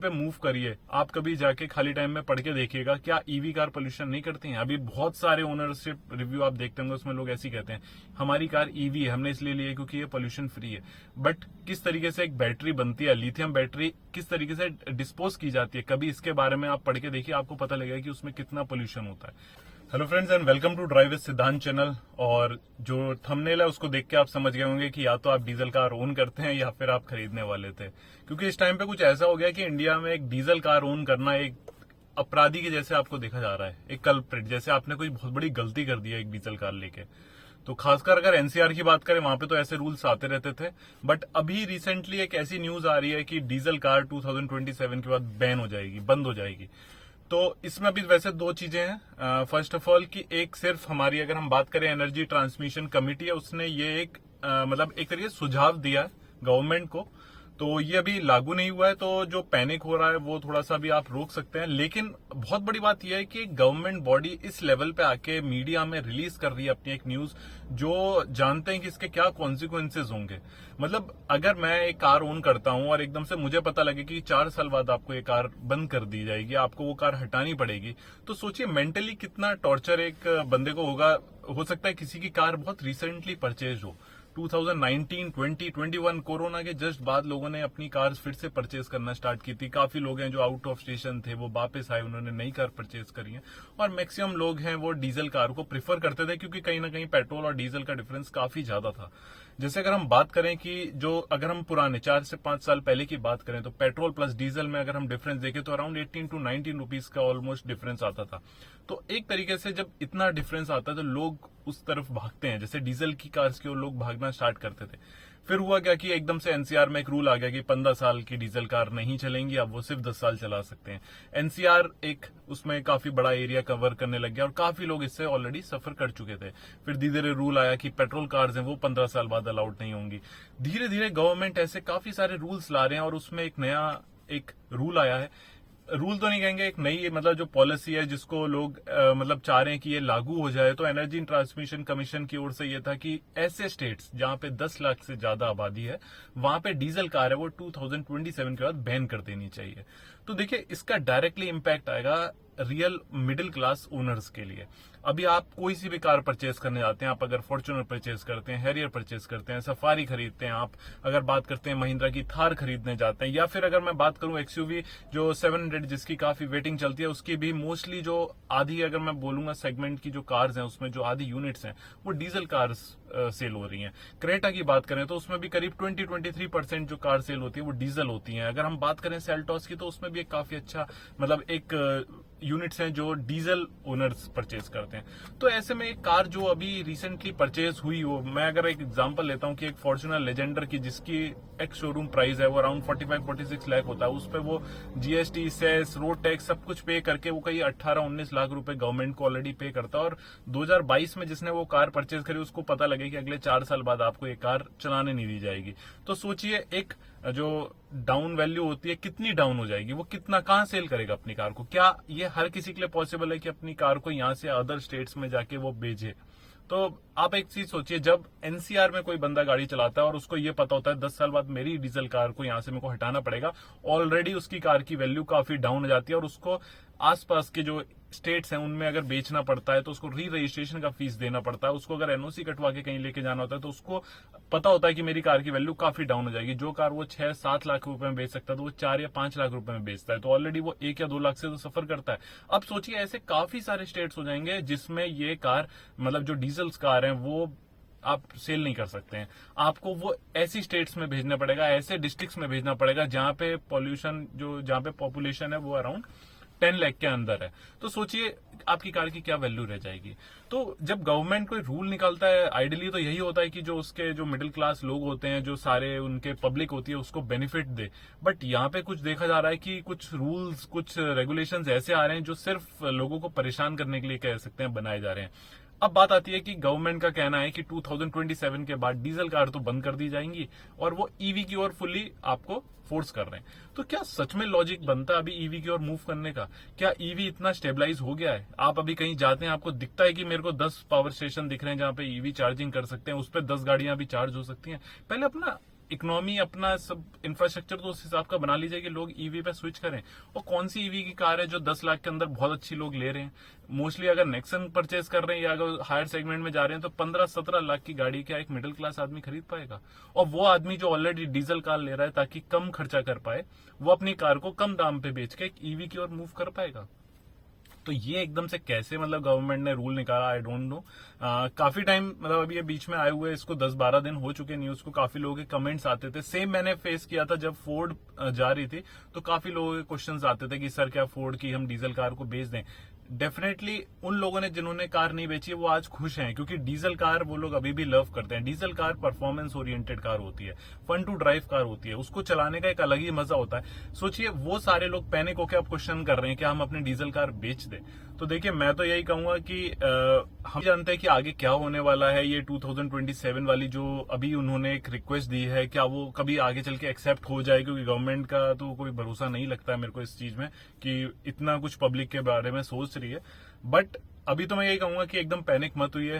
पे मूव करिए। आप कभी जाके खाली टाइम में पढ़ के देखिएगा क्या ईवी कार पोल्यूशन नहीं करती हैं। अभी बहुत सारे ओनरशिप रिव्यू आप देखते होंगे, उसमें लोग ऐसे ही कहते हैं हमारी कार ईवी है, हमने इसलिए ली है क्योंकि ये पोल्यूशन फ्री है। बट किस तरीके से एक बैटरी बनती है, लिथियम बैटरी किस तरीके से डिस्पोज की जाती है, कभी इसके बारे में आप पढ़ के देखिए, आपको पता लगेगा कि उसमें कितना पोल्यूशन होता है। Hello friends and welcome to drive with Siddhant channel. और जो थंबनेल है उसको देख के आप समझ गए होंगे कि या तो आप डीजल कार ओन करते हैं या फिर आप खरीदने वाले थे, क्योंकि इस टाइम पे कुछ ऐसा हो गया कि इंडिया में एक डीजल कार ओन करना एक अपराधी के जैसे आपको देखा जा रहा है, एक कल्प्रिट जैसे आपने कोई बहुत बड़ी गलती कर दी है एक डीजल कार लेके। तो खासकर अगर एनसीआर की बात करें, वहां पे तो ऐसे रूल्स आते रहते थे, बट अभी रिसेंटली एक ऐसी न्यूज आ रही है कि डीजल कार 2027 के बाद बैन हो जाएगी, बंद हो जाएगी। तो इसमें अभी वैसे दो चीजें हैं। फर्स्ट ऑफ ऑल कि एक सिर्फ हमारी अगर हम बात करें एनर्जी ट्रांसमिशन कमेटी है, उसने ये एक मतलब एक तरीके से सुझाव दिया है गवर्नमेंट को, तो ये अभी लागू नहीं हुआ है। तो जो पैनिक हो रहा है वो थोड़ा सा भी आप रोक सकते हैं। लेकिन बहुत बड़ी बात यह है कि गवर्नमेंट बॉडी इस लेवल पे आके मीडिया में रिलीज कर रही है अपनी एक न्यूज, जो जानते हैं कि इसके क्या कॉन्सिक्वेंसेज होंगे। मतलब अगर मैं एक कार ओन करता हूं और एकदम से मुझे पता लगे कि 4 साल बाद आपको ये कार बंद कर दी जाएगी, आपको वो कार हटानी पड़ेगी, तो सोचिए मेंटली कितना टॉर्चर एक बंदे को होगा। हो सकता है किसी की कार बहुत रिसेंटली परचेज हो, 2019, 20, 21 कोरोना के जस्ट बाद लोगों ने अपनी कार फिर से परचेज करना स्टार्ट की थी। काफी लोग हैं जो आउट ऑफ स्टेशन थे, वो वापस आए, उन्होंने नई कार परचेज करी है। और मैक्सिमम लोग हैं वो डीजल कार को प्रीफर करते थे, क्योंकि कहीं ना कहीं पेट्रोल और डीजल का डिफरेंस काफी ज्यादा था। जैसे अगर हम बात करें कि जो अगर हम पुराने 4 से 5 साल पहले की बात करें, तो पेट्रोल प्लस डीजल में अगर हम डिफरेंस देखें तो अराउंड 18 टू 19 रुपीज का ऑलमोस्ट डिफरेंस आता था। तो एक तरीके से जब इतना डिफरेंस आता है तो लोग उस तरफ भागते हैं, जैसे डीजल की कार्स की ओर लोग भागना स्टार्ट करते थे। फिर हुआ क्या कि एकदम से एनसीआर में एक रूल आ गया कि 15 साल की डीजल कार नहीं चलेंगी, अब वो सिर्फ 10 साल चला सकते हैं। एनसीआर एक उसमें काफी बड़ा एरिया कवर करने लग गया और काफी लोग इससे ऑलरेडी सफर कर चुके थे। फिर धीरे धीरे रूल आया कि पेट्रोल कार्स हैं वो 15 साल बाद अलाउड नहीं होंगी। धीरे धीरे गवर्नमेंट ऐसे काफी सारे रूल्स ला रहे हैं और उसमें एक नया एक रूल आया है। रूल तो नहीं कहेंगे, एक नई मतलब जो पॉलिसी है जिसको लोग मतलब चाह रहे हैं कि ये लागू हो जाए। तो एनर्जी ट्रांसमिशन कमीशन की ओर से ये था कि ऐसे स्टेट्स जहां पे 10 लाख से ज्यादा आबादी है, वहां पे डीजल कार है वो 2027 के बाद बैन कर देनी चाहिए। तो देखिए इसका डायरेक्टली इम्पैक्ट आएगा रियल मिडिल क्लास ओनर्स के लिए। अभी आप कोई सी भी कार परचेज करने जाते हैं, आप अगर फॉर्च्यूनर परचेज करते हैं, हैरियर परचेज करते हैं, सफारी खरीदते हैं, आप अगर बात करते हैं महिंद्रा की थार खरीदने जाते हैं, या फिर अगर मैं बात करूं एक्सयूवी जो 700 जिसकी काफी वेटिंग चलती है, उसकी भी मोस्टली जो आधी अगर मैं बोलूंगा सेगमेंट की जो कार्स हैं उसमें जो आधी यूनिट्स हैं वो डीजल कार्स सेल हो रही हैं। क्रेटा की बात करें तो उसमें भी करीब 20-23% जो कार सेल होती है वो डीजल होती हैं। अगर हम बात करें सेल्टॉस की तो उसमें भी एक काफी अच्छा मतलब एक यूनिट्स हैं जो डीजल ओनर्स परचेज करते हैं। तो ऐसे में एक कार जो अभी रिसेंटली परचेज हुई हो, मैं अगर एक एग्जांपल लेता हूं कि एक फॉर्च्यूनर लेजेंडर की जिसकी एक्स शोरूम प्राइस है वो अराउंड 45-46 लाख होता है, उस पर वो जीएसटी, सेस, रोड टैक्स सब कुछ पे करके वो कहीं 18-19 लाख रुपए गवर्नमेंट को ऑलरेडी पे करता है। और 2022 में जिसने वो कार परचेज करी उसको पता लगे कि अगले 4 साल बाद आपको ये कार चलाने नहीं दी जाएगी। तो सोचिए एक जो डाउन वैल्यू होती है कितनी डाउन हो जाएगी, वो कितना कहां सेल करेगा अपनी कार को। क्या ये हर किसी के लिए पॉसिबल है कि अपनी कार को यहां से अदर स्टेट्स में जाके वो बेचे। तो आप एक चीज सोचिए, जब एनसीआर में कोई बंदा गाड़ी चलाता है और उसको ये पता होता है 10 साल बाद मेरी डीजल कार को यहां से मेरे को हटाना पड़ेगा, ऑलरेडी उसकी कार की वैल्यू काफी डाउन हो जाती है और उसको आसपास के जो स्टेट्स हैं उनमें अगर बेचना पड़ता है तो उसको री रजिस्ट्रेशन का फीस देना पड़ता है। उसको अगर एनओसी कटवा के कहीं लेके जाना होता है तो उसको पता होता है कि मेरी कार की वैल्यू काफी डाउन हो जाएगी। जो कार वो 6-7 लाख रुपए में बेच सकता है तो वो 4 या 5 लाख रुपए में बेचता है, तो ऑलरेडी वो 1 या 2 लाख से तो सफर करता है। अब सोचिए ऐसे काफी सारे स्टेट्स हो जाएंगे जिसमें ये कार मतलब जो डीजल्स कार है वो आप सेल नहीं कर सकते हैं। आपको वो ऐसी स्टेट्स में भेजना पड़ेगा, ऐसे डिस्ट्रिक्ट्स में भेजना पड़ेगा जहां पे पॉल्यूशन जहां पे पॉपुलेशन है वो अराउंड 10 लाख के अंदर है। तो सोचिए आपकी कार की क्या वैल्यू रह जाएगी। तो जब गवर्नमेंट कोई रूल निकालता है, आइडियली तो यही होता है कि जो उसके जो मिडिल क्लास लोग होते हैं, जो सारे उनके पब्लिक होती है, उसको बेनिफिट दे। बट यहाँ पे कुछ देखा जा रहा है कि कुछ रूल्स, कुछ रेगुलेशंस ऐसे आ रहे हैं जो सिर्फ लोगों को परेशान करने के लिए कह सकते हैं बनाए जा रहे हैं। अब बात आती है कि गवर्नमेंट का कहना है कि 2027 के बाद डीजल कार तो बंद कर दी जाएंगी और वो ईवी की ओर फुल्ली आपको फोर्स कर रहे हैं। तो क्या सच में लॉजिक बनता है अभी ईवी की ओर मूव करने का? क्या ईवी इतना स्टेबलाइज हो गया है? आप अभी कहीं जाते हैं, आपको दिखता है कि मेरे को 10 पावर स्टेशन दिख रहे हैं जहां पे ईवी चार्जिंग कर सकते हैं, उस पर 10 गाड़ियां भी चार्ज हो सकती हैं। पहले अपना इकोनॉमी अपना सब इंफ्रास्ट्रक्चर तो उस हिसाब का बना लीजिए कि लोग ईवी पे स्विच करें। और कौन सी ईवी की कार है जो 10 लाख के अंदर बहुत अच्छी लोग ले रहे हैं? मोस्टली अगर नेक्सन परचेज कर रहे हैं या अगर हायर सेगमेंट में जा रहे हैं तो 15-17 लाख की गाड़ी क्या एक मिडिल क्लास आदमी खरीद पाएगा? और वो आदमी जो ऑलरेडी डीजल कार ले रहा है ताकि कम खर्चा कर पाए, वो अपनी कार को कम दाम पे बेच के एक ईवी की ओर मूव कर पाएगा? तो ये एकदम से कैसे मतलब गवर्नमेंट ने रूल निकाला, आई डोंट नो। काफी टाइम मतलब अभी ये बीच में आए हुए इसको 10-12 दिन हो चुके न्यूज को। काफी लोगों के कमेंट्स आते थे, सेम मैंने फेस किया था जब फोर्ड जा रही थी, तो काफी लोगों के क्वेश्चंस आते थे कि सर क्या फोर्ड की हम डीजल कार को बेच दें? डेफिनेटली उन लोगों ने जिन्होंने कार नहीं बेची वो आज खुश हैं, क्योंकि डीजल कार वो लोग अभी भी लव करते हैं। Diesel car performance oriented car होती है, फन टू ड्राइव कार होती है, उसको चलाने का एक अलग ही मजा होता है। सोचिए वो सारे लोग पैनिक होकर अब क्वेश्चन कर रहे हैं कि हम अपनी डीजल कार बेच दें। तो देखिए मैं तो यही कहूंगा कि हम जानते हैं कि आगे क्या होने वाला है। ये 2027 वाली जो अभी उन्होंने एक रिक्वेस्ट दी है, क्या वो कभी आगे चल के एक्सेप्ट हो जाए? क्योंकि गवर्नमेंट का तो कोई भरोसा नहीं लगता है मेरे को इस चीज में कि इतना कुछ पब्लिक के बारे में सोच रही है। बट अभी तो मैं यही कहूंगा कि एकदम पैनिक मत हुई है।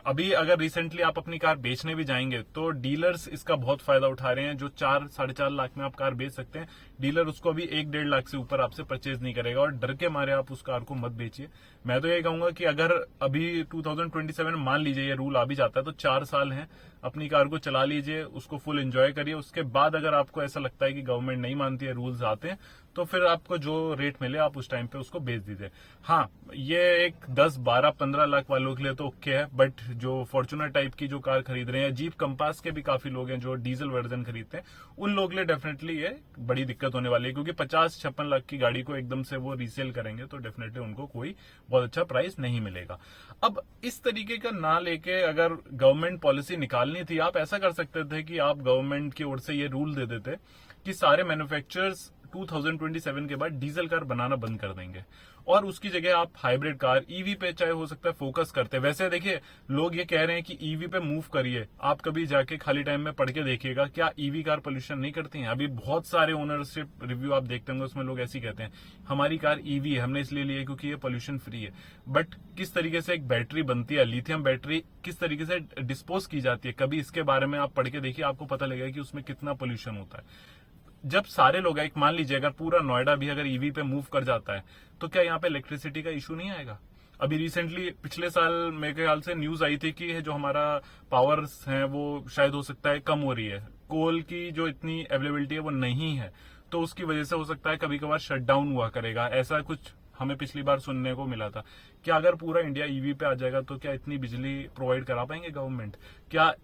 अभी अगर रिसेंटली आप अपनी कार बेचने भी जाएंगे तो डीलर्स इसका बहुत फायदा उठा रहे हैं। जो 4-4.5 लाख में आप कार बेच सकते हैं, डीलर उसको अभी 1-1.5 लाख से ऊपर आपसे परचेज नहीं करेगा, और डर के मारे आप उस कार को मत बेचिए। मैं तो यही कहूंगा कि अगर अभी 2027 मान लीजिए ये रूल आ भी जाता है तो 4 साल हैं, अपनी कार को चला लीजिए, उसको फुल एंजॉय करिए। उसके बाद अगर आपको ऐसा लगता है कि गवर्नमेंट नहीं मानती है, रूल्स आते हैं, तो फिर आपको जो रेट मिले आप उस टाइम पे उसको बेच दीजिए। हाँ, ये एक 10-12-15 लाख वालों के लिए तो ओके है, बट जो फॉर्च्यूनर टाइप की जो कार खरीद रहे हैं, जीप कंपास के भी काफी लोग हैं जो डीजल वर्जन खरीदते हैं, उन लोगों के लिए डेफिनेटली ये बड़ी दिक्कत होने वाली है, क्योंकि 50-56 लाख की गाड़ी को एकदम से वो रीसेल करेंगे तो डेफिनेटली उनको कोई बहुत अच्छा प्राइस नहीं मिलेगा। अब इस तरीके का ना लेके अगर गवर्नमेंट पॉलिसी निकालनी थी, आप ऐसा कर सकते थे कि आप गवर्नमेंट की ओर से ये रूल दे देते कि सारे मैन्युफैक्चरर्स 2027 के बाद डीजल कार बनाना बंद कर देंगे, और उसकी जगह आप हाइब्रिड कार ईवी पे चाहे हो सकता है फोकस करते। वैसे देखिए लोग ये कह रहे हैं कि ईवी पे मूव करिए, आप कभी जाके खाली टाइम में पढ़ के देखिएगा क्या ईवी कार पोल्यूशन नहीं करती हैं। अभी बहुत सारे ओनरशिप रिव्यू आप देखते होंगे, उसमें लोग ऐसे कहते हैं हमारी कार ईवी है, हमने इसलिए ली है क्योंकि ये पोल्यूशन फ्री है। बट किस तरीके से एक बैटरी बनती है, लिथियम बैटरी किस तरीके से डिस्पोज की जाती है, कभी इसके बारे में आप पढ़ के देखिए, आपको पता लगेगा कि उसमें कितना पोल्यूशन होता है। जब सारे लोग, एक मान लीजिए अगर पूरा नोएडा भी अगर ईवी पे मूव कर जाता है, तो क्या यहाँ पे इलेक्ट्रिसिटी का इशू नहीं आएगा? अभी रिसेंटली पिछले साल मेरे ख्याल से न्यूज आई थी कि जो हमारा पावर्स है वो शायद हो सकता है कम हो रही है, कोल की जो इतनी अवेलेबिलिटी है वो नहीं है, तो उसकी वजह से हो सकता है कभी कभार शट डाउन हुआ करेगा। ऐसा कुछ हमें पिछली बार सुनने को मिला था। क्या अगर पूरा इंडिया ईवी पे आ जाएगा तो क्या इतनी बिजली प्रोवाइड करा पाएंगे गवर्नमेंट? क्या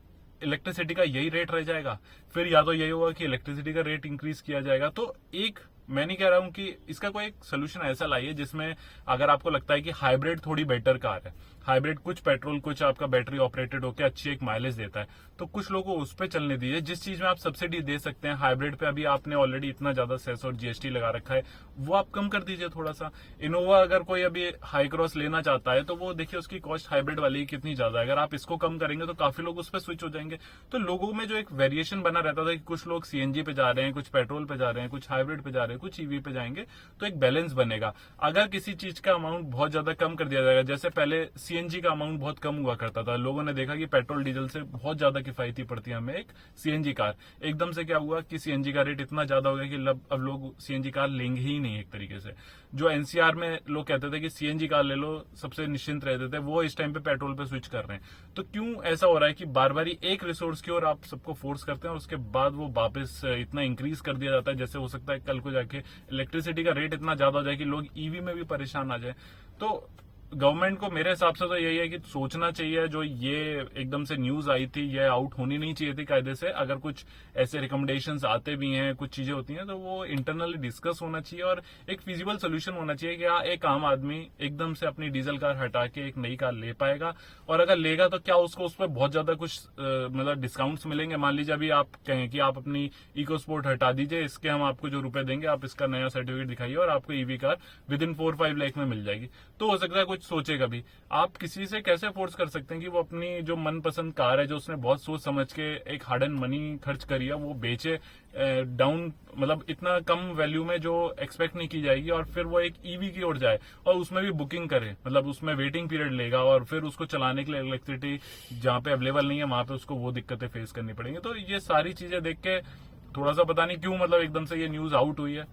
इलेक्ट्रिसिटी का यही रेट रह जाएगा? फिर या तो यही होगा कि इलेक्ट्रिसिटी का रेट इंक्रीज किया जाएगा। तो एक, मैं नहीं कह रहा हूं कि इसका कोई एक सोल्यूशन ऐसा लाइए जिसमें अगर आपको लगता है कि हाइब्रिड थोड़ी बेटर कार है, हाइब्रिड कुछ पेट्रोल कुछ आपका बैटरी ऑपरेटेड होकर अच्छी एक माइलेज देता है, तो कुछ लोगों को उस पर चलने दीजिए। जिस चीज में आप सब्सिडी दे सकते हैं हाइब्रिड पे, अभी आपने ऑलरेडी इतना ज्यादा सेस और जीएसटी लगा रखा है, वो आप कम कर दीजिए थोड़ा सा। इनोवा अगर कोई अभी हाई क्रॉस लेना चाहता है तो वो देखिए उसकी कॉस्ट हाइब्रिड वाली कितनी ज्यादा है, अगर आप इसको कम करेंगे तो काफी लोग उस पर स्विच हो जाएंगे। तो लोगों में जो एक वेरिएशन बना रहता था कि कुछ लोग सीएनजी पे जा रहे हैं, कुछ पेट्रोल पे जा रहे हैं, कुछ हाइब्रिड पे जा रहे हैं, कुछ ईवी पे जाएंगे, तो एक बैलेंस बनेगा। अगर किसी चीज का अमाउंट बहुत ज्यादा कम कर दिया जाएगा, जैसे पहले सीएनजी का अमाउंट बहुत कम हुआ करता था, लोगों ने देखा कि पेट्रोल डीजल से बहुत ज्यादा किफायती पड़ती है हमें एक सीएनजी कार, एकदम से क्या हुआ कि सीएनजी का रेट इतना ज्यादा हो गया कि अब लोग सीएनजी कार लेंगे ही नहीं। एक तरीके से जो एनसीआर में लोग कहते थे कि सीएनजी कार ले लो सबसे निश्चिंत रहते थे, वो इस टाइम पे पेट्रोल पे स्विच कर रहे हैं। तो क्यों ऐसा हो रहा है कि बार बार एक रिसोर्स की ओर आप सबको फोर्स करते हैं और उसके बाद वो वापस इतना इंक्रीज कर दिया जाता है, जैसे हो सकता है कल को जाके इलेक्ट्रिसिटी का रेट इतना ज्यादा हो जाए कि लोग ईवी में भी परेशान आ जाए। तो गवर्नमेंट को मेरे हिसाब से तो यही है कि सोचना चाहिए, जो ये एकदम से न्यूज आई थी ये आउट होनी नहीं चाहिए थी कायदे से। अगर कुछ ऐसे रिकमेंडेशंस आते भी हैं, कुछ चीजें होती हैं, तो वो इंटरनली डिस्कस होना चाहिए और एक फिजिबल सोल्यूशन होना चाहिए कि हाँ एक आम आदमी एकदम से अपनी डीजल कार हटा के एक नई कार ले पाएगा, और अगर लेगा तो क्या उसको उस पर बहुत ज्यादा कुछ मतलब डिस्काउंट्स मिलेंगे। मान लीजिए अभी आप कहें कि आप अपनी इको स्पोर्ट हटा दीजिए, इसके हम आपको जो रुपए देंगे आप इसका नया सर्टिफिकेट दिखाइए और आपको EV car with in 4-5 lakh में मिल जाएगी, तो हो सकता है कुछ सोचे कभी। आप किसी से कैसे फोर्स कर सकते हैं कि वो अपनी जो मनपसंद कार है, जो उसने बहुत सोच समझ के एक हार्ड एंड मनी खर्च करी है, वो बेचे डाउन, मतलब इतना कम वैल्यू में जो एक्सपेक्ट नहीं की जाएगी, और फिर वो एक ईवी की ओर जाए और उसमें भी बुकिंग करे, मतलब उसमें वेटिंग पीरियड लेगा और फिर उसको चलाने के लिए इलेक्ट्रिसिटी जहां पे अवेलेबल नहीं है वहां पे उसको वो दिक्कतें फेस करनी पड़ेंगी। तो ये सारी चीजें देख के थोड़ा सा पता नहीं क्यों मतलब एकदम से ये न्यूज आउट हुई है।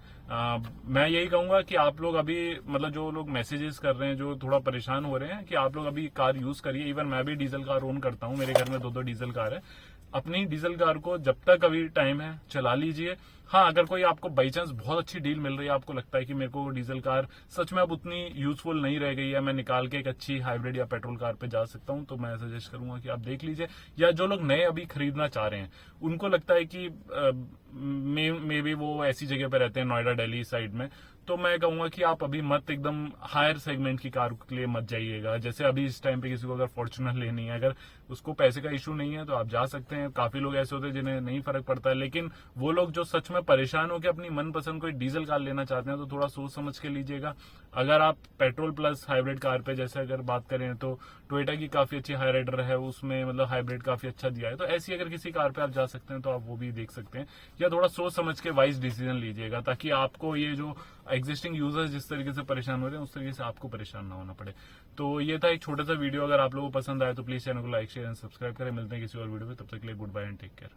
मैं यही कहूंगा कि आप लोग अभी मतलब जो लोग मैसेजेस कर रहे हैं, जो थोड़ा परेशान हो रहे हैं, कि आप लोग अभी कार यूज करिए। इवन मैं भी डीजल कार ओन करता हूं, मेरे घर में 2 डीजल कार है। अपनी डीजल कार को जब तक अभी टाइम है चला लीजिए। हाँ, अगर कोई आपको बाई चांस बहुत अच्छी डील मिल रही है, आपको लगता है कि मेरे को डीजल कार सच में अब उतनी यूजफुल नहीं रह गई है, मैं निकाल के एक अच्छी हाइब्रिड या पेट्रोल कार पे जा सकता हूं, तो मैं सजेस्ट करूंगा कि आप देख लीजिए। या जो लोग नए अभी खरीदना चाह रहे हैं, उनको लगता है कि मे बी वो ऐसी जगह पे रहते हैं नोएडा दिल्ली साइड में, तो मैं कहूंगा कि आप अभी मत एकदम हायर सेगमेंट की कार के लिए मत जाइएगा। जैसे अभी इस टाइम पे किसी को अगर फॉर्च्यूनर लेनी है, अगर उसको पैसे का इशू नहीं है तो आप जा सकते हैं। काफी लोग ऐसे होते हैं जिन्हें नहीं फर्क पड़ता है, लेकिन वो लोग जो सच में परेशान होकर अपनी मनपसंद कोई डीजल कार लेना चाहते हैं, तो थोड़ा सोच समझ के लीजिएगा। अगर आप पेट्रोल प्लस हाइब्रिड कार पे जैसे अगर बात करें तो टोयोटा की काफी अच्छी हाईराइडर है, उसमें मतलब हाइब्रिड काफी अच्छा दिया है, तो ऐसी अगर किसी कार पे आप जा सकते हैं तो आप वो भी देख सकते हैं। या थोड़ा सोच समझ के वाइज डिसीजन लीजिएगा, ताकि आपको ये जो एग्जिस्टिंग यूजर्स जिस तरीके से परेशान हो रहे हैं उस तरीके से आपको परेशान ना होना पड़े। तो ये था एक छोटा सा वीडियो। अगर आप लोगों को पसंद आया तो प्लीज चैनल को लाइक शेयर एंड सब्सक्राइब करें। मिलते हैं किसी और वीडियो में, तब तक के लिए good bye and take care.